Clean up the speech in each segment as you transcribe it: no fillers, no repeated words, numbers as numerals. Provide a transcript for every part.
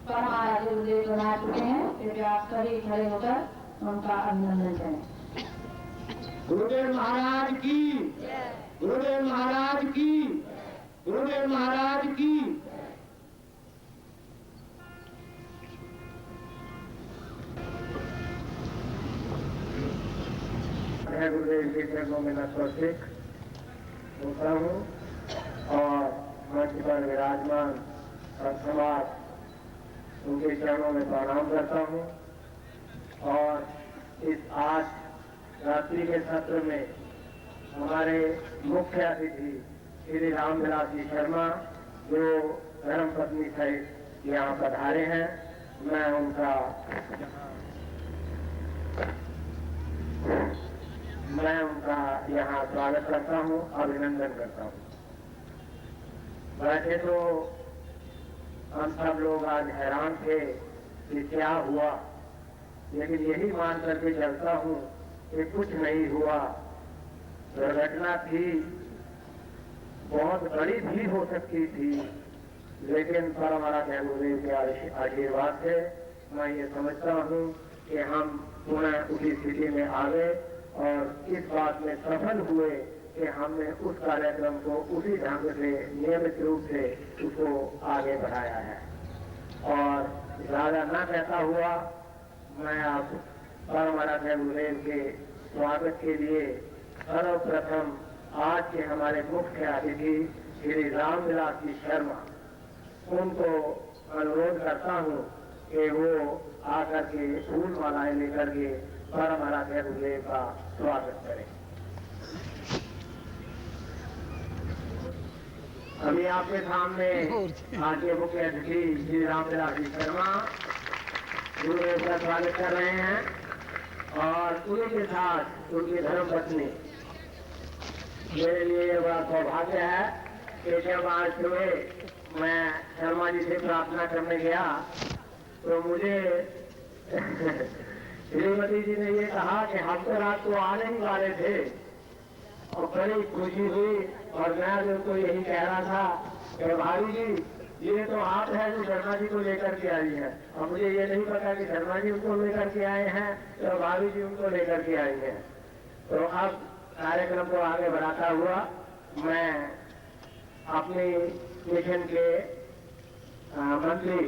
परमाराध्य गुरुदेव बना चुके हैं। कृपया आप सभी खड़े होकर उनका अभिनंदन करें। गुरुदेव महाराज की, गुरुदेव महाराज की, गुरुदेव महाराज की। मैं गुरुदेव के चरणों में नतमस्तक होता हूँ और मंच पर विराजमान समाज उनके चरणों में प्रणाम करता हूँ। और इस आज रात्रि के सत्र में हमारे मुख्य अतिथि श्री रामविलास जी शर्मा जो धर्मपत्नी सहित यहाँ पधारे हैं, मैं उनका यहाँ स्वागत करता हूँ, अभिनंदन करता हूँ। वैसे तो हम सब लोग आज हैरान थे कि क्या हुआ, लेकिन यही मान करके चलता हूँ कि कुछ नहीं हुआ। दुर्घटना थी, बहुत बड़ी भी हो सकती थी, लेकिन परमाराध्य गुरुदेव के आशीर्वाद से मैं ये समझता हूँ कि हम पुनः उसी स्थिति में आ गए और इस बात में सफल हुए कि हमने उस कार्यक्रम को उसी ढंग से नियमित रूप से उसको आगे बढ़ाया है। और ज्यादा न कहता हुआ मैं आप परमाराध्य गुरुदेव के स्वागत के लिए सर्वप्रथम आज के हमारे मुख्य अतिथि श्री रामविलास जी शर्मा, उनको अनुरोध करता हूँ कि वो आकर के फूल मालाएं लेकर के परमाराध्य गुरुदेव का स्वागत करें। अभी आपके सामने आज के मुख्य अतिथि श्री रामविलास जी शर्मा गुरुदेव का स्वागत कर रहे हैं और उन्हीं के साथ उनकी धर्मपत्नी। मेरे लिए यह बड़ा सौभाग्य है कि जब आज सुबह मैं शर्मा जी से प्रार्थना करने गया तो मुझे श्रीमती जी ने ये कहा कि हम तो रात को आने ही वाले थे और बड़ी खुशी हुई। और मैं उनको यही कह रहा था कि भाभी जी ये तो आप है जो शर्मा जी को लेकर के आई है, और मुझे ये नहीं पता कि शर्मा जी उनको लेकर के आए हैं तो भाभी जी उनको लेकर के आई हैं। तो अब कार्यक्रम को आगे बढ़ाता हुआ मैं अपनी मिशन के मंत्री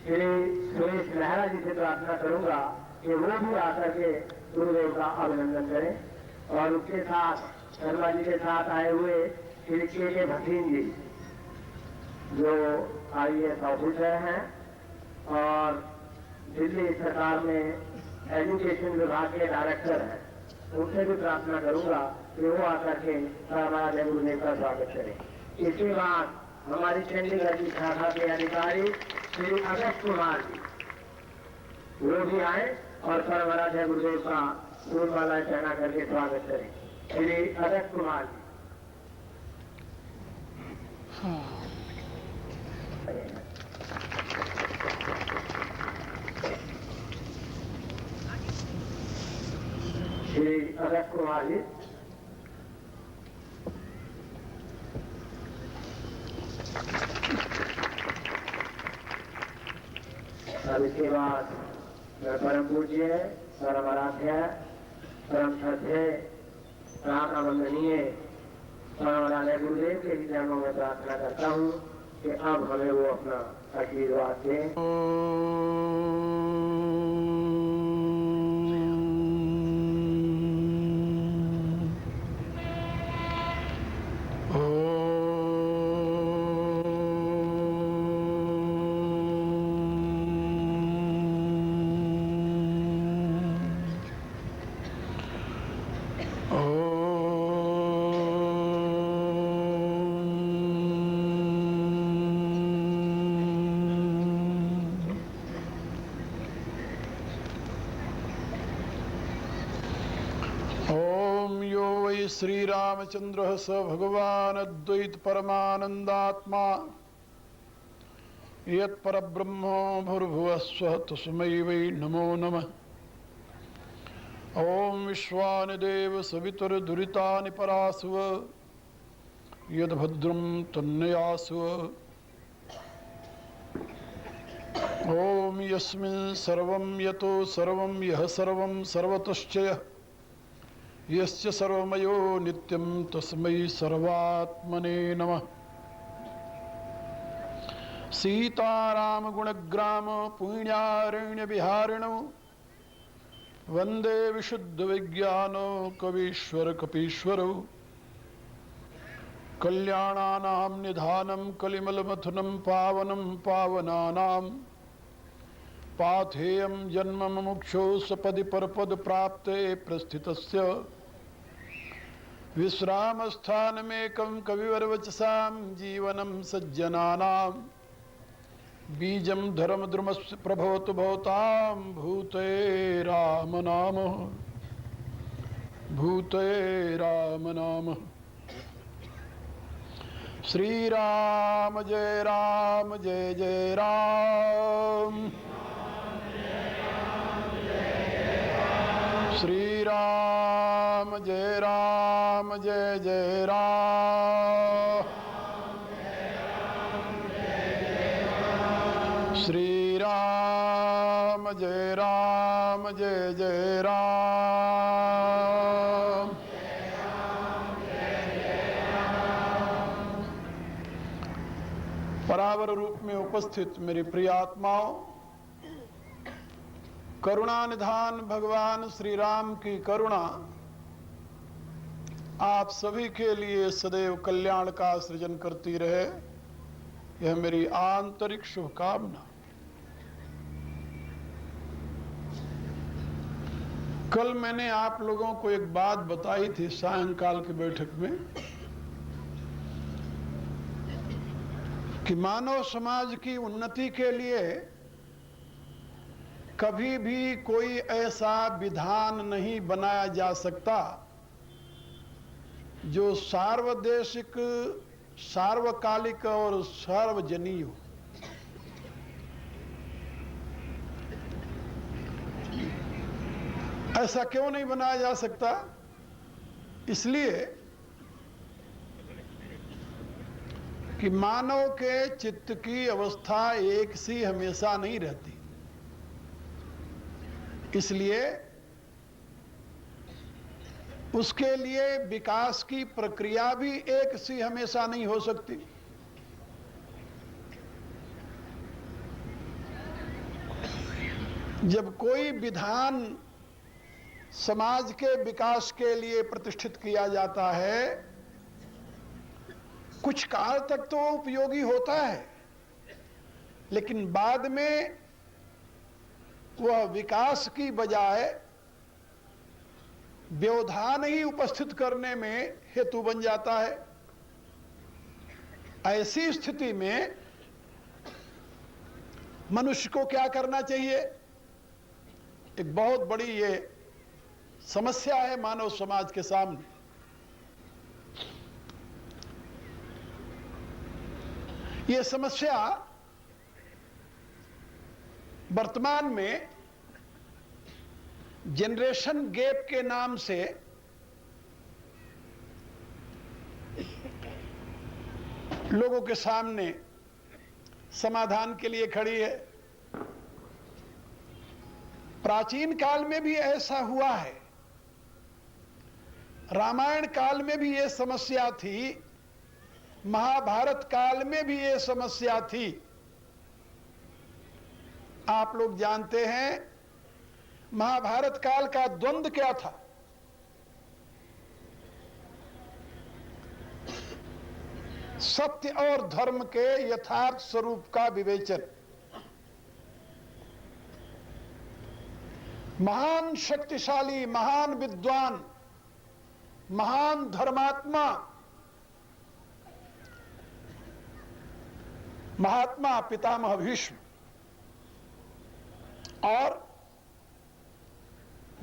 श्री सुरेश मेहरा जी से प्रार्थना करूंगा कि वो भी आकर के गुरुदेव का अभिनंदन करें। और उसके साथ शर्मा जी के साथ आए हुए श्री के भसीन जी जो IAS ऑफिसर हैं और दिल्ली सरकार में एजुकेशन विभाग के डायरेक्टर हैं, उनसे भी प्रार्थना करूंगा कि वो आकर के परमाराध्य गुरुदेव का स्वागत करें। इसके बाद हमारी चंडीगढ़ की शाखा के अधिकारी श्री अगस्त कुमार जी वो भी आए और परमाराध्य गुरुदेव का फूल मालाएं पहना करके स्वागत करें। श्री अगस्त कुमार जी। श्री अगस्त कुमार जी। अब इसके बाद परम पूज्य, परम आराध्य, परम श्रद्धेय, प्राण वंदनीय परमाराध्य गुरुदेव के चरणों में प्रार्थना करता हूँ कि अब हमें वो अपना आशीर्वाद दें। श्री रामचंद्र स भगवान अद्वैत परमानंदात्मा यत्परब्रह्म भूर्भुवः स्वः तस्मै वै नमो नमः। ओम विश्वानिदेव सवितुर्दुरितानि परासुव यद्भद्रं तन्नयासुव। सर्वं यस्मिन् सर्वं यतो सर्वं यः सर्वं सर्वतश्च यः यस्य सर्वमयो नित्यं तस्मै सर्वात्मने नमः। सीताराम गुणग्राम पुण्यारण्य विहारिणो वंदे विशुद्ध विज्ञानो कवीश्वर कपीश्वरो कल्याणानां निधानं कलिमलमथुनं पावनं पावनानां पाथेयं जन्म मुमुक्षो सपदि परपद प्राप्ते प्रस्थितस्य विश्रामस्थानमेकं कविवरवचसां जीवनं सज्जनानां बीजं धर्मद्रुमस्य प्रभवतु भवतां भूते राम नाम भूते राम नाम। श्री राम जय जय राम। श्री राम जय जय राम। श्री राम जय जय राम। परावर रूप में उपस्थित मेरी प्रिय आत्माओं, करुणा निधान भगवान श्री राम की करुणा आप सभी के लिए सदैव कल्याण का सृजन करती रहे, यह मेरी आंतरिक शुभकामना। कल मैंने आप लोगों को एक बात बताई थी सायंकाल की बैठक में कि मानव समाज की उन्नति के लिए कभी भी कोई ऐसा विधान नहीं बनाया जा सकता जो सार्वदेशिक, सार्वकालिक और सार्वजनीय हो। ऐसा क्यों नहीं बनाया जा सकता? इसलिए कि मानव के चित्त की अवस्था एक सी हमेशा नहीं रहती। इसलिए उसके लिए विकास की प्रक्रिया भी एक सी हमेशा नहीं हो सकती। जब कोई विधान समाज के विकास के लिए प्रतिष्ठित किया जाता है, कुछ काल तक तो उपयोगी होता है, लेकिन बाद में वह विकास की बजाय व्यवधान ही उपस्थित करने में हेतु बन जाता है। ऐसी स्थिति में मनुष्य को क्या करना चाहिए? एक बहुत बड़ी ये समस्या है मानव समाज के सामने। ये समस्या वर्तमान में जनरेशन गैप के नाम से लोगों के सामने समाधान के लिए खड़ी है। प्राचीन काल में भी ऐसा हुआ है, रामायण काल में भी ये समस्या थी, महाभारत काल में भी ये समस्या थी। आप लोग जानते हैं महाभारत काल का द्वंद्व क्या था? सत्य और धर्म के यथार्थ स्वरूप का विवेचन। महान शक्तिशाली, महान विद्वान, महान धर्मात्मा महात्मा पितामह भीष्म और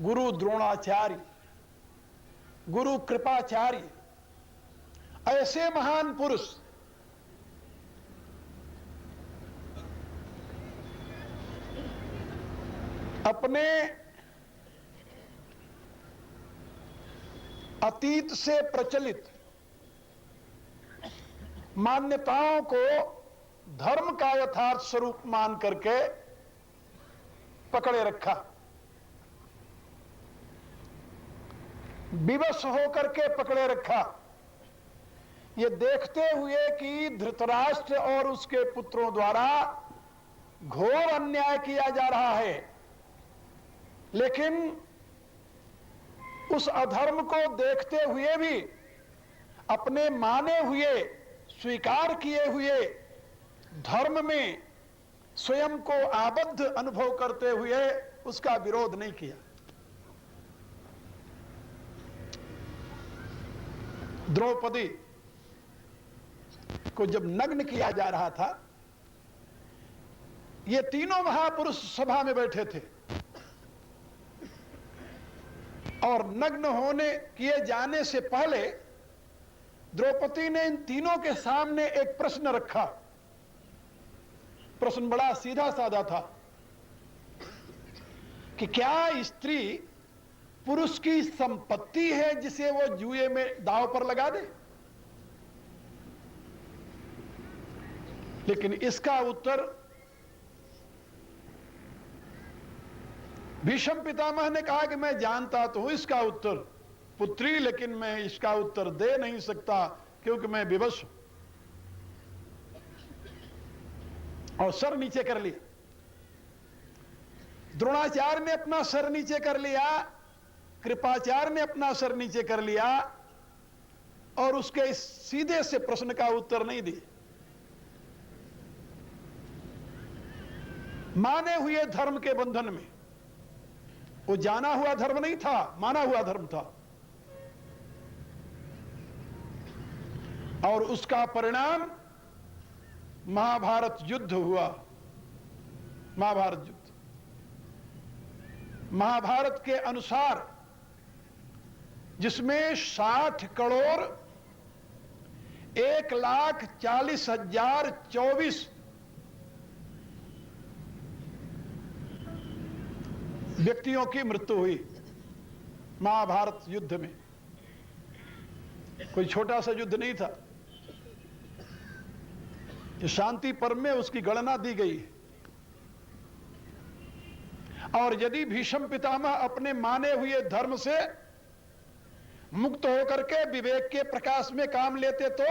गुरु द्रोणाचार्य, गुरु कृपाचार्य, ऐसे महान पुरुष अपने अतीत से प्रचलित मान्यताओं को धर्म का यथार्थ स्वरूप मान करके पकड़े रखा, विवश होकर के पकड़े रखा, ये देखते हुए कि धृतराष्ट्र और उसके पुत्रों द्वारा घोर अन्याय किया जा रहा है, लेकिन उस अधर्म को देखते हुए भी अपने माने हुए, स्वीकार किए हुए धर्म में स्वयं को आबद्ध अनुभव करते हुए उसका विरोध नहीं किया। द्रौपदी को जब नग्न किया जा रहा था, ये तीनों महापुरुष सभा में बैठे थे और नग्न होने किए जाने से पहले द्रौपदी ने इन तीनों के सामने एक प्रश्न रखा। प्रश्न बड़ा सीधा साधा था कि क्या स्त्री पुरुष की संपत्ति है जिसे वो जुए में दांव पर लगा दे? लेकिन इसका उत्तर भीष्म पितामह ने कहा कि मैं जानता तो हूं इसका उत्तर पुत्री, लेकिन मैं इसका उत्तर दे नहीं सकता क्योंकि मैं विवश हूं। और सर नीचे कर लिया। द्रोणाचार्य ने अपना सर नीचे कर लिया, कृपाचार्य ने अपना सर नीचे कर लिया और उसके इस सीधे से प्रश्न का उत्तर नहीं दिए। माने हुए धर्म के बंधन में, वो जाना हुआ धर्म नहीं था, माना हुआ धर्म था, और उसका परिणाम महाभारत युद्ध हुआ। महाभारत युद्ध, महाभारत के अनुसार जिसमें 60 करोड़ 1,40,024 व्यक्तियों की मृत्यु हुई महाभारत युद्ध में। कोई छोटा सा युद्ध नहीं था, ये शांति पर्व में उसकी गणना दी गई है। और यदि भीष्म पितामह अपने माने हुए धर्म से मुक्त होकर के विवेक के प्रकाश में काम लेते तो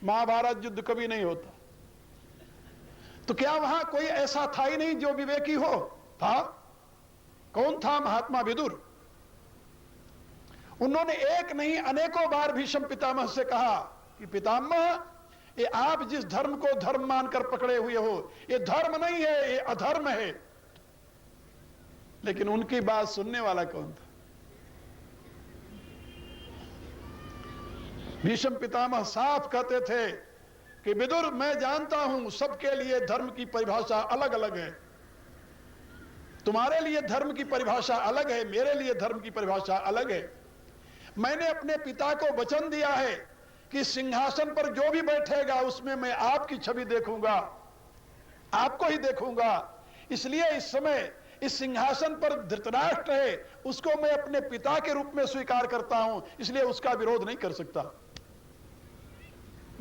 महाभारत युद्ध कभी नहीं होता। तो क्या वहां कोई ऐसा था ही नहीं जो विवेकी हो? था। कौन था? महात्मा विदुर। उन्होंने एक नहीं अनेकों बार भीष्म पितामह से कहा कि पितामह, ये आप जिस धर्म को धर्म मानकर पकड़े हुए हो, ये धर्म नहीं है, ये अधर्म है। लेकिन उनकी बात सुनने वाला कौन था? भीष्म पितामह साफ कहते थे कि विदुर, मैं जानता हूं सबके लिए धर्म की परिभाषा अलग अलग है। तुम्हारे लिए धर्म की परिभाषा अलग है, मेरे लिए धर्म की परिभाषा अलग है। मैंने अपने पिता को वचन दिया है कि सिंहासन पर जो भी बैठेगा उसमें मैं आपकी छवि देखूंगा, आपको ही देखूंगा। इसलिए इस समय इस सिंहासन पर धृतराष्ट्र है, उसको मैं अपने पिता के रूप में स्वीकार करता हूं, इसलिए उसका विरोध नहीं कर सकता।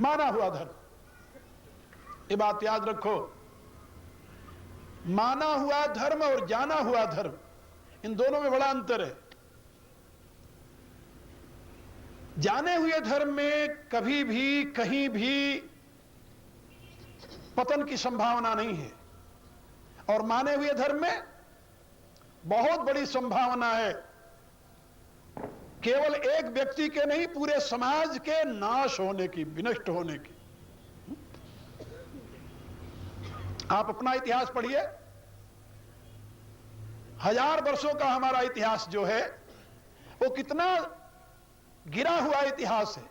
माना हुआ धर्म, ये बात याद रखो। माना हुआ धर्म और जाना हुआ धर्म, इन दोनों में बड़ा अंतर है। जाने हुए धर्म में कभी भी कहीं भी पतन की संभावना नहीं है, और माने हुए धर्म में बहुत बड़ी संभावना है। केवल एक व्यक्ति के नहीं, पूरे समाज के नाश होने की, विनष्ट होने की। आप अपना इतिहास पढ़िए, 1000 वर्षों का हमारा इतिहास जो है वो कितना गिरा हुआ इतिहास है।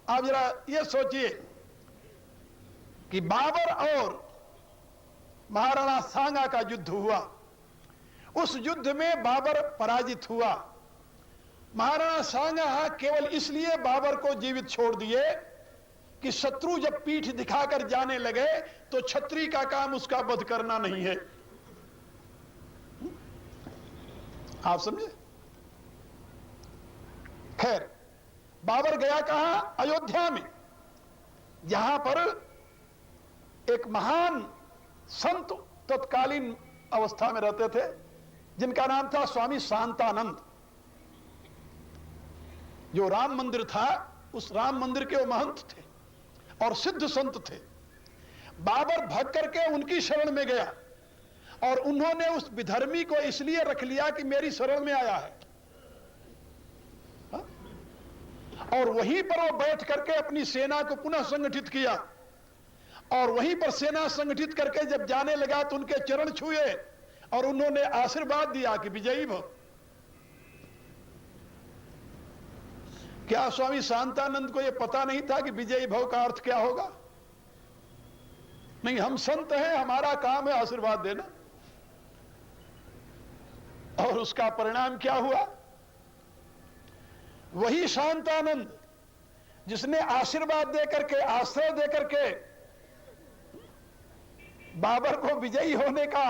आप जरा ये सोचिए कि बाबर और महाराणा सांगा का युद्ध हुआ, उस युद्ध में बाबर पराजित हुआ। महाराणा सांगा केवल इसलिए बाबर को जीवित छोड़ दिए कि शत्रु जब पीठ दिखाकर जाने लगे तो क्षत्रिय का काम उसका वध करना नहीं है। आप समझे? खैर, बाबर गया कहां? अयोध्या में, जहां पर एक महान संत तत्कालीन अवस्था में रहते थे, जिनका नाम था स्वामी शांतानंद। जो राम मंदिर था, उस राम मंदिर के वो महंत थे और सिद्ध संत थे। बाबर भाग करके उनकी शरण में गया और उन्होंने उस विधर्मी को इसलिए रख लिया कि मेरी शरण में आया है, और वहीं पर वो बैठ करके अपनी सेना को पुनः संगठित किया, और वहीं पर सेना संगठित करके जब जाने लगा तो उनके चरण छुए और उन्होंने आशीर्वाद दिया कि विजयी भव। क्या स्वामी शांतानंद को यह पता नहीं था कि विजयी भव का अर्थ क्या होगा? नहीं, हम संत हैं, हमारा काम है आशीर्वाद देना। और उसका परिणाम क्या हुआ? वही शांतानंद जिसने आशीर्वाद देकर के, आश्रय देकर के बाबर को विजयी होने का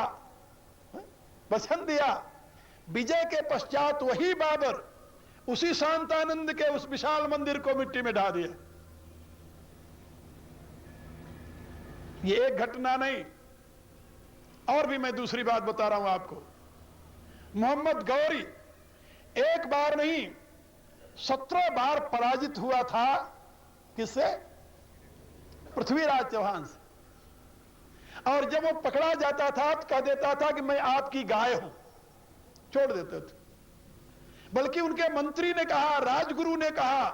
वचन दिया, विजय के पश्चात वही बाबर उसी शांतानंद के उस विशाल मंदिर को मिट्टी में ढा दिया। ये एक घटना नहीं, और भी मैं दूसरी बात बता रहा हूं आपको। मोहम्मद गौरी एक बार नहीं 17 बार पराजित हुआ था। किससे? पृथ्वीराज चौहान से। और जब वो पकड़ा जाता था तो कह देता था कि मैं आपकी गाय हूं, छोड़ देते थे। बल्कि उनके मंत्री ने कहा, राजगुरु ने कहा,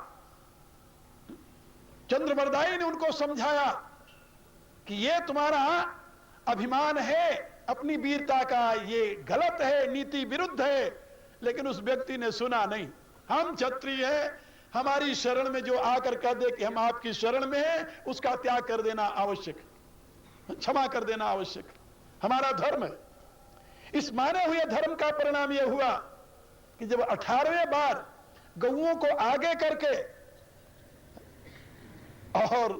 चंद्रवरदाई ने उनको समझाया कि ये तुम्हारा अभिमान है अपनी वीरता का, ये गलत है, नीति विरुद्ध है। लेकिन उस व्यक्ति ने सुना नहीं। हम क्षत्रिय हैं, हमारी शरण में जो आकर कह दे कि हम आपकी शरण में हैं, उसका त्याग कर देना आवश्यक है, क्षमा कर देना आवश्यक है, हमारा धर्म है। इस माने हुए धर्म का परिणाम यह हुआ कि जब 18वें बार गौओं को आगे करके और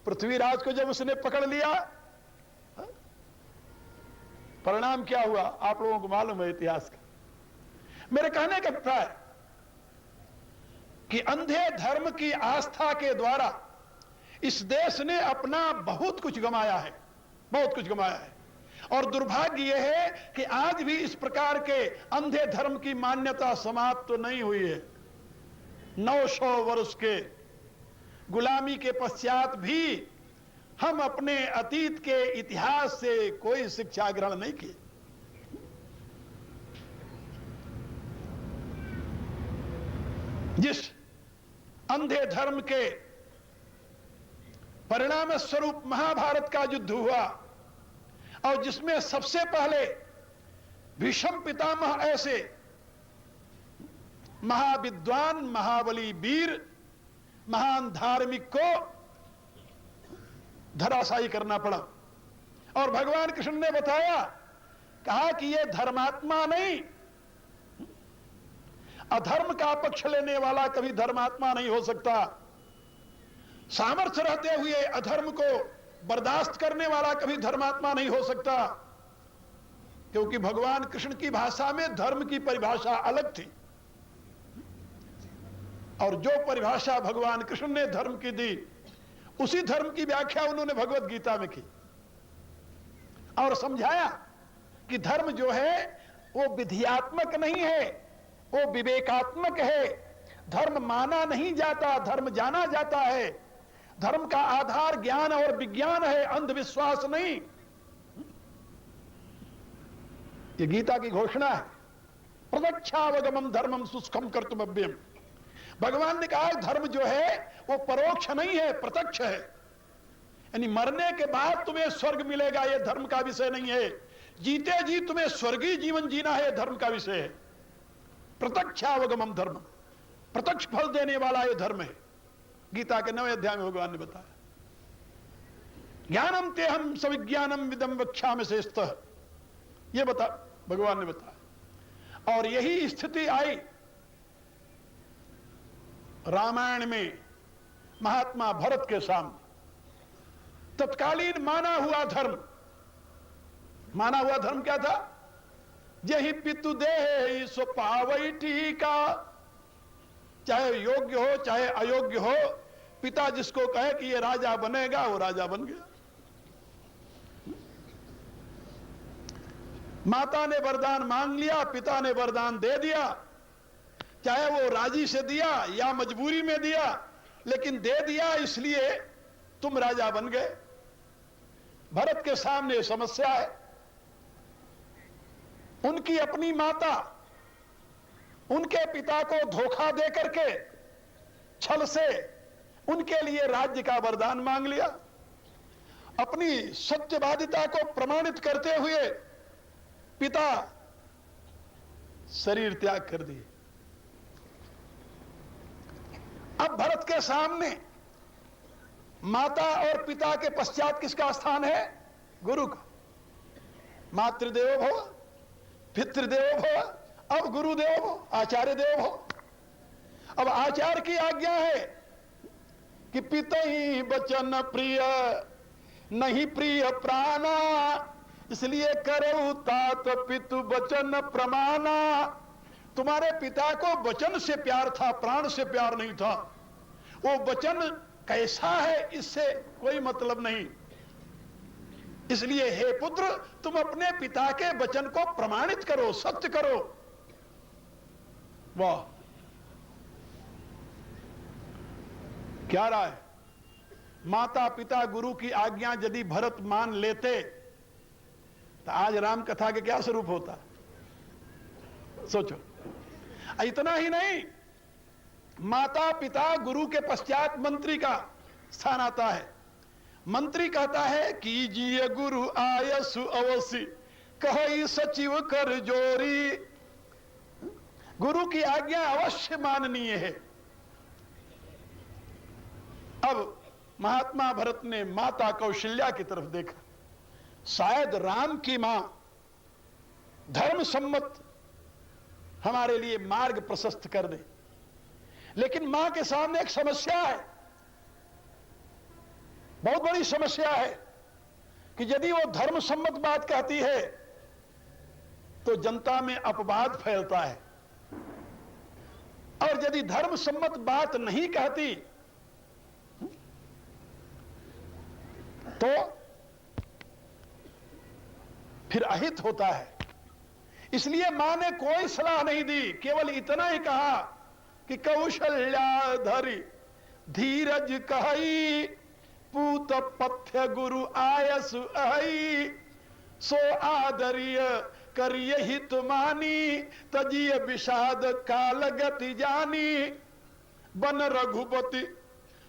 पृथ्वीराज को जब उसने पकड़ लिया, परिणाम क्या हुआ आप लोगों को मालूम है इतिहास का। मेरे कहने का अभिप्राय है कि अंधे धर्म की आस्था के द्वारा इस देश ने अपना बहुत कुछ गंवाया है, बहुत कुछ गंवाया है। और दुर्भाग्य यह है कि आज भी इस प्रकार के अंधे धर्म की मान्यता समाप्त तो नहीं हुई है। 900 वर्ष के गुलामी के पश्चात भी हम अपने अतीत के इतिहास से कोई शिक्षा ग्रहण नहीं की। जिस अंधे धर्म के परिणाम स्वरूप महाभारत का युद्ध हुआ और जिसमें सबसे पहले भीष्म पितामह ऐसे महाविद्वान, महाबली वीर, महान धार्मिक को धराशायी करना पड़ा। और भगवान कृष्ण ने बताया, कहा कि यह धर्मात्मा नहीं, अधर्म का पक्ष लेने वाला कभी धर्मात्मा नहीं हो सकता। सामर्थ्य रहते हुए अधर्म को बर्दाश्त करने वाला कभी धर्मात्मा नहीं हो सकता, क्योंकि भगवान कृष्ण की भाषा में धर्म की परिभाषा अलग थी। और जो परिभाषा भगवान कृष्ण ने धर्म की दी, उसी धर्म की व्याख्या उन्होंने भगवत गीता में की और समझाया कि धर्म जो है वो विधियात्मक नहीं है, वो विवेकात्मक है। धर्म माना नहीं जाता, धर्म जाना जाता है। धर्म का आधार ज्ञान और विज्ञान है, अंधविश्वास नहीं। ये गीता की घोषणा है। प्रत्यक्षावगमम धर्मम शुष्कम कर्तव्यम। भगवान ने कहा धर्म जो है वो परोक्ष नहीं है, प्रत्यक्ष है। यानी मरने के बाद तुम्हें स्वर्ग मिलेगा, यह धर्म का विषय नहीं है। जीते जी तुम्हें स्वर्गीय जीवन जीना है, यह धर्म का विषय है। प्रत्यक्षावगमम धर्म, प्रत्यक्ष फल देने वाला यह धर्म है। गीता के 9वें अध्याय में भगवान ने बताया, ज्ञानम तेहम सविज्ञानम विदम वक्ष्यामि शेषतः, यह बता भगवान ने बताया। और यही स्थिति आई रामायण में महात्मा भरत के सामने। तत्कालीन माना हुआ धर्म क्या था? जही पितु देह सो पावई टीका। चाहे योग्य हो चाहे अयोग्य हो, पिता जिसको कहे कि ये राजा बनेगा वो राजा बन गया। माता ने वरदान मांग लिया, पिता ने वरदान दे दिया, चाहे वो राजी से दिया या मजबूरी में दिया, लेकिन दे दिया, इसलिए तुम राजा बन गए। भरत के सामने समस्या है। उनकी अपनी माता उनके पिता को धोखा दे करके छल से उनके लिए राज्य का वरदान मांग लिया। अपनी सत्यवादिता को प्रमाणित करते हुए पिता शरीर त्याग कर दिए। अब भरत के सामने माता और पिता के पश्चात किसका स्थान है? गुरु का। मातृदेवो भव, पितृदेवो भव, अब गुरुदेव हो, आचार्य देव हो। अब आचार्य की आज्ञा है कि पितहि बचन प्रिय नहीं प्रिय प्राणा, इसलिए करो तात पितु बचन प्रमाणा। तुम्हारे पिता को वचन से प्यार था, प्राण से प्यार नहीं था। वो वचन कैसा है इससे कोई मतलब नहीं। इसलिए हे पुत्र, तुम अपने पिता के वचन को प्रमाणित करो, सत्य करो। वाह, क्या राय? माता पिता गुरु की आज्ञा यदि भरत मान लेते तो आज राम कथा के क्या स्वरूप होता? सोचो। इतना ही नहीं, माता पिता गुरु के पश्चात मंत्री का स्थान आता है। मंत्री कहता है कीजिए गुरु आयसु अवसी, कहि सचिव कर जोरी। गुरु की आज्ञा अवश्य माननीय है। अब महात्मा भरत ने माता कौशल्या की तरफ देखा। शायद राम की मां धर्म सम्मत हमारे लिए मार्ग प्रशस्त कर दे, लेकिन मां के सामने एक समस्या है, बहुत बड़ी समस्या है कि यदि वो धर्म सम्मत बात कहती है तो जनता में अपवाद फैलता है, और यदि धर्म सम्मत बात नहीं कहती तो फिर अहित होता है। इसलिए मां ने कोई सलाह नहीं दी, केवल इतना ही कहा कि कौशल्या धरी धीरज कही, पूत पथ्य गुरु आयसु अहि, सो आदर्य करिय हित मानी, तजिय विषाद काल गति जानी। बन रघुपति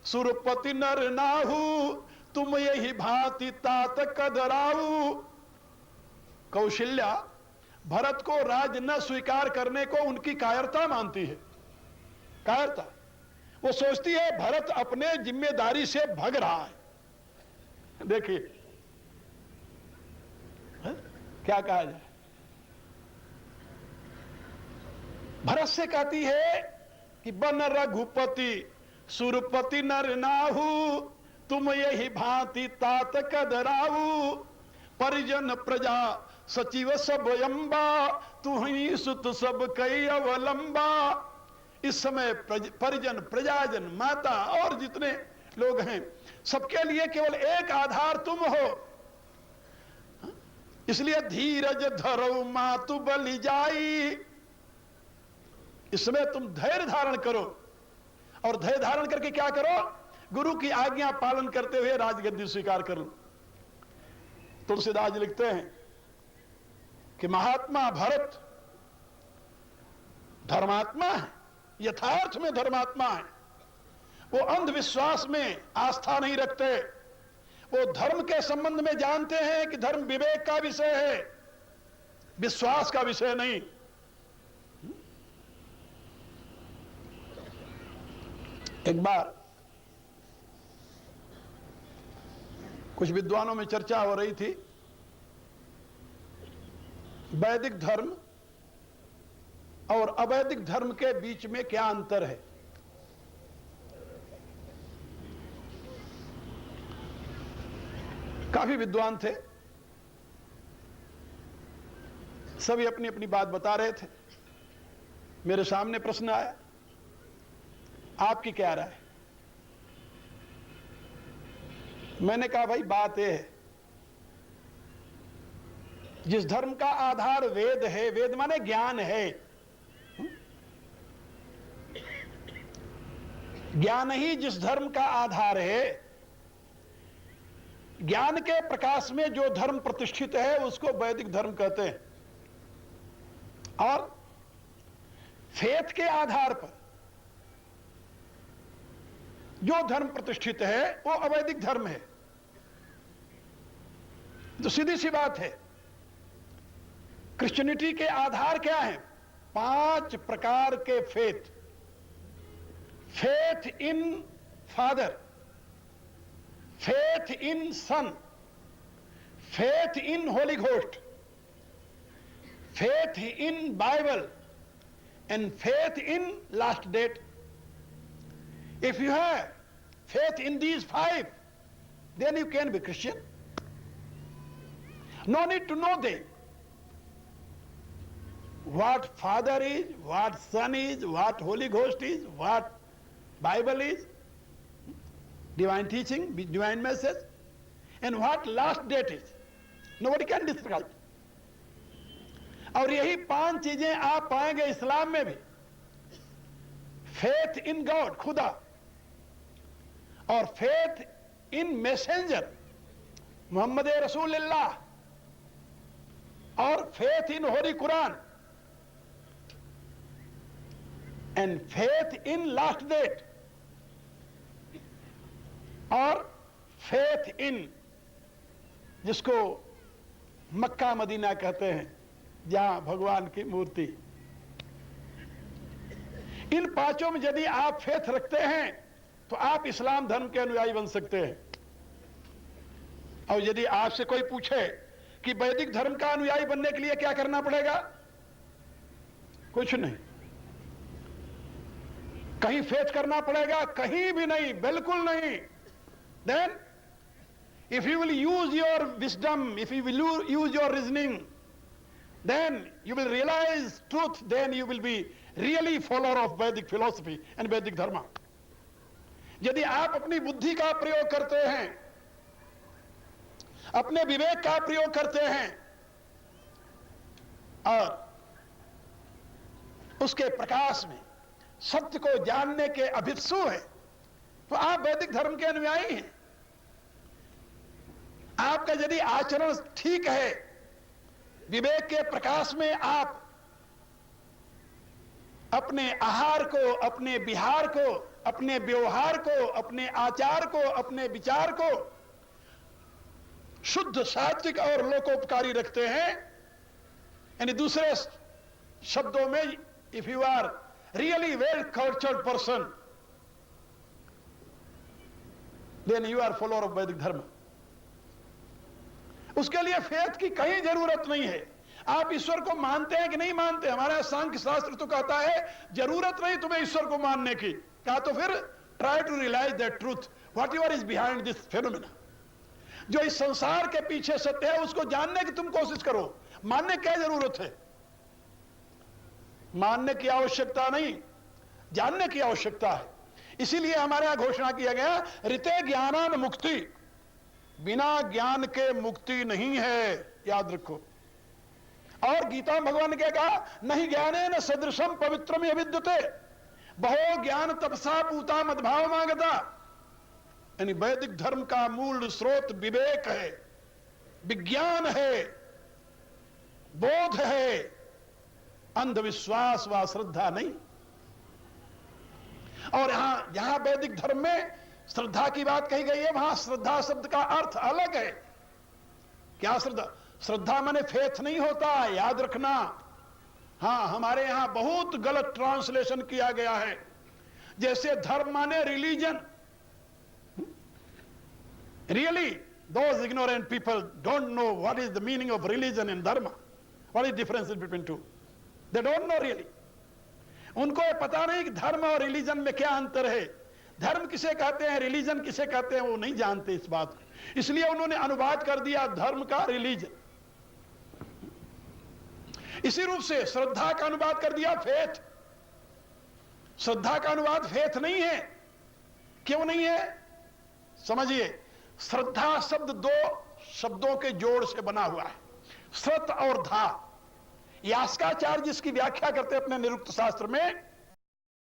सुरपति नर नाहु, तुम यही भांति तात कदराऊ। कौशल्या भरत को राज न स्वीकार करने को उनकी कायरता मानती है। कायरता, वो सोचती है भरत अपने जिम्मेदारी से भग रहा है। देखिए क्या कहा जाए। भरत से कहती है कि बन रघुपति सुरपति नर नाहु, तुम यही भांति तात कदराऊ। परिजन प्रजा सचिव सब अम्बा, तुही सुत सब कई अवलंबा। इस समय परिजन, प्रजाजन, माता और जितने लोग हैं सबके लिए केवल एक आधार तुम हो। इसलिए धीरज धरो मातु बलि जाई। इसमें तुम धैर्य धारण करो, और धैर्य धारण करके क्या करो? गुरु की आज्ञा पालन करते हुए राजगद्दी स्वीकार कर लो। तुलसीदास जी लिखते हैं कि महात्मा भरत धर्मात्मा है, यथार्थ में धर्मात्मा है। वो अंधविश्वास में आस्था नहीं रखते। वो धर्म के संबंध में जानते हैं कि धर्म विवेक का विषय है, विश्वास का विषय नहीं। एक बार कुछ विद्वानों में चर्चा हो रही थी, वैदिक धर्म और अवैदिक धर्म के बीच में क्या अंतर है। काफी विद्वान थे, सभी अपनी अपनी बात बता रहे थे। मेरे सामने प्रश्न आया, आपकी क्या राय है? मैंने कहा भाई बात यह है जिस धर्म का आधार वेद है, वेद माने ज्ञान है, ज्ञान ही जिस धर्म का आधार है, ज्ञान के प्रकाश में जो धर्म प्रतिष्ठित है उसको वैदिक धर्म कहते हैं। और फेथ के आधार पर जो धर्म प्रतिष्ठित है वो अवैदिक धर्म है। तो सीधी सी बात है, क्रिश्चियनिटी के आधार क्या है? 5 प्रकार के faith. Faith in father, faith in son, faith in holy ghost, faith in bible and faith in last date. If you have faith in these 5, then you can be Christian. No need to know them. What Father is, what Son is, what Holy Ghost is, what Bible is, divine teaching, divine message, and what last date is. Nobody can describe. और यही 5 चीजें आप पाएंगे इस्लाम में भी। Faith in God, खुदा, और faith इन messenger Muhammad Rasulullah, और faith in holy Quran, and faith in last date, और फेथ इन जिसको मक्का मदीना कहते हैं, जहां भगवान की मूर्ति। इन 5 में यदि आप फेथ रखते हैं तो आप इस्लाम धर्म के अनुयायी बन सकते हैं। और यदि आपसे कोई पूछे कि वैदिक धर्म का अनुयायी बनने के लिए क्या करना पड़ेगा, कुछ नहीं। कहीं फेथ करना पड़ेगा? कहीं भी नहीं, बिल्कुल नहीं। Then if you will use your wisdom, if you will use your reasoning, then you will realize truth, then you will be really follower of Vedic philosophy and Vedic dharma. यदि आप अपनी बुद्धि का प्रयोग करते हैं, अपने विवेक का प्रयोग करते हैं और उसके प्रकाश में सत्य को जानने के अभिप्सु हैं, तो आप वैदिक धर्म के अनुयायी हैं। आपका यदि आचरण ठीक है, विवेक के प्रकाश में आप अपने आहार को, अपने विहार को, अपने व्यवहार को, अपने आचार को, अपने विचार को शुद्ध, सात्विक और लोकोपकारी रखते हैं, यानी दूसरे शब्दों में, if you are really well cultured person, then you are follower of वैदिक धर्म। उसके लिए फेथ की कहीं जरूरत नहीं है। आप ईश्वर को मानते हैं कि नहीं मानते? हमारा सांख्य शास्त्र तो कहता है जरूरत नहीं तुम्हें ईश्वर को मानने की। कहा तो फिर try to realize that truth whatever is behind this phenomena. जो इस संसार के पीछे सत्य है उसको जानने की तुम कोशिश करो। मानने क्या जरूरत है? मानने की आवश्यकता नहीं, जानने की आवश्यकता है। इसीलिए हमारे यहां घोषणा किया गया, ऋते ज्ञानान मुक्ति, बिना ज्ञान के मुक्ति नहीं है, याद रखो। और गीता में भगवान ने क्या कहा, नहीं ज्ञाने न सदृशम पवित्रम यविद्यते, बहो ज्ञान तपसा पूता मद्भाव मांगता। यानी वैदिक धर्म का मूल स्रोत विवेक है, विज्ञान है, बोध है, अंधविश्वास व श्रद्धा नहीं। और यहां वैदिक धर्म में श्रद्धा की बात कही गई है, वहां श्रद्धा शब्द का अर्थ अलग है। क्या श्रद्धा? श्रद्धा माने फेथ नहीं होता, याद रखना। हां, हमारे यहां बहुत गलत ट्रांसलेशन किया गया है। जैसे धर्म माने religion. Really those ignorant people don't know what is the meaning of religion and dharma, what is difference between two, they don't know really. उनको पता नहीं कि धर्म और रिलीजन में क्या अंतर है। धर्म किसे कहते हैं, रिलीजन किसे कहते हैं, वो नहीं जानते इस बात को। इसलिए उन्होंने अनुवाद कर दिया धर्म का रिलीजन। इसी रूप से श्रद्धा का अनुवाद कर दिया फेथ। श्रद्धा का अनुवाद फेथ नहीं है। क्यों नहीं है? समझिए, श्रद्धा शब्द 2 शब्दों के जोड़ से बना हुआ है। स्रत और धा। यास्काचार्य जिसकी व्याख्या करते अपने निरुक्त शास्त्र में